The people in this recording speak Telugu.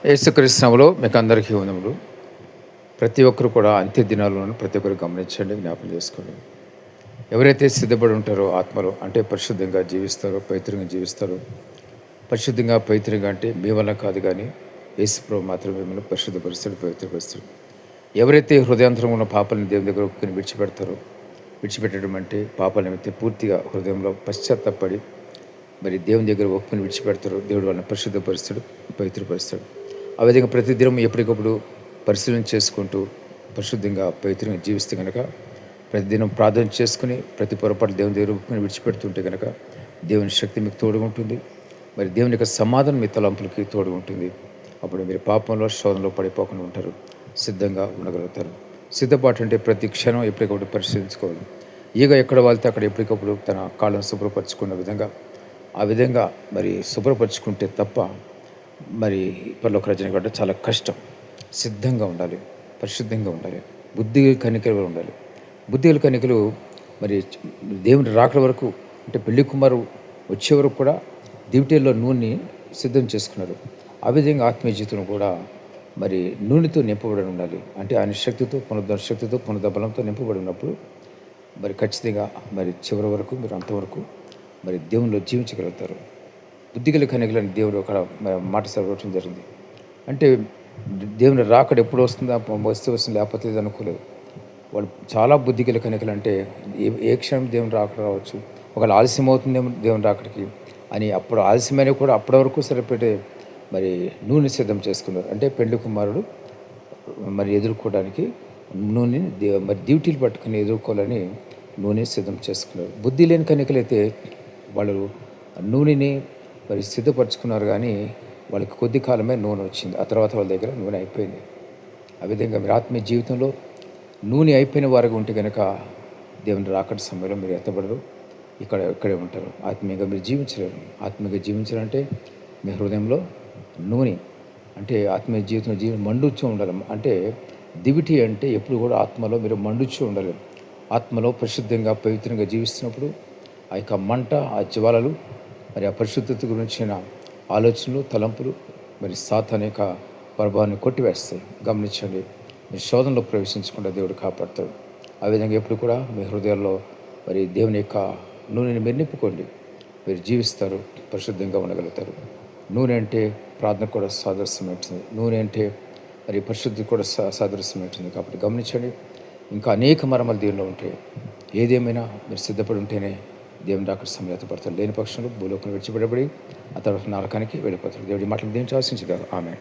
యేసుక్రీస్తునామములో మీకు అందరికీ వందనములు. ప్రతి ఒక్కరు కూడా అంత్య దినాలను ప్రతి ఒక్కరు గమనించండి, జ్ఞాపకం చేసుకోండి. ఎవరైతే సిద్ధపడి ఉంటారో ఆత్మలో, అంటే పరిశుద్ధంగా జీవిస్తారో, పవిత్రంగా జీవిస్తారో. పరిశుద్ధంగా పవిత్రంగా అంటే మీ వల్ల కాదు, కానీ యేసుప్రభు మాత్రమే మిమ్మల్ని పరిశుద్ధపరుస్తాడు, పవిత్రపరుస్తాడు. ఎవరైతే హృదయాంతరంలో ఉన్న పాపాలను దేవుని దగ్గర ఒప్పుకొని విడిచిపెడతారో, విడిచిపెట్టడం అంటే పాపాల నిమిత్తం పూర్తిగా హృదయంలో పశ్చాత్తాపడి మరి దేవుని దగ్గర ఒప్పుకొని విడిచిపెడతారో, దేవుడు వాళ్ళని పరిశుద్ధపరుస్తాడు, పవిత్రపరుస్తాడు. ఆ విధంగా ప్రతిదినం ఎప్పటికప్పుడు పరిశీలన చేసుకుంటూ పరిశుద్ధంగా పవిత్రంగా జీవిస్తే కనుక, ప్రతిదినం ప్రార్థన చేసుకుని ప్రతి పొరపాటు దేవుని దగ్గర ఒప్పుకొని విడిచిపెడుతుంటే కనుక దేవుని శక్తి మీకు తోడుగా ఉంటుంది. మరి దేవుని యొక్క సమాధానం మీ తలంపులకి తోడుగా ఉంటుంది. అప్పుడు మీరు పాపంలో శోధనలో పడిపోకుండా ఉంటారు, సిద్ధంగా ఉండగలుగుతారు. సిద్ధపాటు అంటే ప్రతి క్షణం ఎప్పటికప్పుడు పరిశీలించుకోవాలి. ఈగ ఎక్కడ వాళ్తే అక్కడ ఎప్పటికప్పుడు తన కాళ్ళను శుభ్రపరచుకున్న విధంగా, ఆ విధంగా మరి శుభ్రపరచుకుంటే తప్ప మరి పరలోక రాజ్యం కూడా చాలా కష్టం. సిద్ధంగా ఉండాలి, పరిశుద్ధంగా ఉండాలి, బుద్ధి కనికలు ఉండాలి. బుద్ధి కనికలు మరి దేవుని రాకడ వరకు, అంటే పెళ్లి కుమారు వచ్చే వరకు కూడా దివిటీల్లో నూనె సిద్ధం చేసుకున్నారు. ఆ విధంగా ఆత్మీయ జీవితం కూడా మరి నూనెతో నింపబడి ఉండాలి. అంటే ఆయన శక్తితో, శక్తితో, బలంతో నింపబడి ఉన్నప్పుడు మరి ఖచ్చితంగా మరి చివరి వరకు మీరు అంతవరకు మరి దేవునిలో జీవించగలుగుతారు. బుద్ధిగల కనికలని దేవుడు ఒక మాట చదవటం జరిగింది. అంటే దేవుని రాకడ ఎప్పుడు వస్తుందా, వస్తుంది లేకపోతే లేదు అనుకోలేదు. వాళ్ళు చాలా బుద్ధిగల కనికలు. అంటే ఏ క్షణం దేవుని రాకడ రావచ్చు, ఒకవేళ ఆలస్యం అవుతుందేమో దేవుని రాకడికి అని, అప్పుడు ఆలస్యమైన కూడా అప్పటి వరకు సరిపెట్టే మరి నూనె సిద్ధం చేసుకున్నారు. అంటే పెండ్లి కుమారుడు మరి ఎదుర్కోవడానికి నూనె మరి డ్యూటీలు పట్టుకుని ఎదుర్కోవాలని నూనె సిద్ధం చేసుకున్నారు. బుద్ధి లేని కనికలైతే వాళ్ళు నూనెని మరి సిద్ధపరచుకున్నారు, కానీ వాళ్ళకి కొద్ది కాలమే నూనె వచ్చింది. ఆ తర్వాత వాళ్ళ దగ్గర నూనె అయిపోయింది. ఆ విధంగా మీరు ఆత్మీయ జీవితంలో నూనె అయిపోయిన వారికి ఉంటే కనుక దేవుని రాకడ సమయంలో మీరు ఎత్తబడరు, ఇక్కడే ఉంటారు. ఆత్మీయంగా మీరు జీవించలేరు. ఆత్మీయంగా జీవించాలంటే మీ హృదయంలో నూనె, అంటే ఆత్మీయ జీవితం మండుచూ ఉండాలి. అంటే దివిటి అంటే ఎప్పుడు కూడా ఆత్మలో మీరు మండుచూ ఉండాలి. ఆత్మలో పరిశుద్ధంగా పవిత్రంగా జీవిస్తున్నప్పుడు ఆ యొక్క మంట, ఆ జ్వాలలు, మరి ఆ పరిశుద్ధత గురించిన ఆలోచనలు, తలంపులు మరి సాతాను యొక్క ప్రభావాన్ని కొట్టివేస్తాయి. గమనించండి, మీరు శోధనలో ప్రవేశించకుండా దేవుడు కాపాడుతాడు. ఆ విధంగా ఎప్పుడు కూడా మీ హృదయాల్లో మరి దేవుని యొక్క నూనెని మీరు నింపుకోండి, మీరు జీవిస్తారు, పరిశుద్ధంగా ఉండగలుగుతారు. నూనె అంటే ప్రార్థన కూడా సాదృశ్యమవుతుంది. నూనె అంటే మరి పరిశుద్ధి కూడా సాదృశ్యమవుతుంది. కాబట్టి గమనించండి, ఇంకా అనేక మర్మాలు దీనిలో ఉంటాయి. ఏదేమైనా మీరు సిద్ధపడి ఉంటేనే దేవుని రాకడ సమయం పడతారు. లేని పక్షంలో భూలోకం విడిచిపెట్టబడి ఆ తర్వాత నరకానికి వెళ్ళిపోతారు. దేవుడి మాటలు దీనికి ఆశించగలరు. ఆమె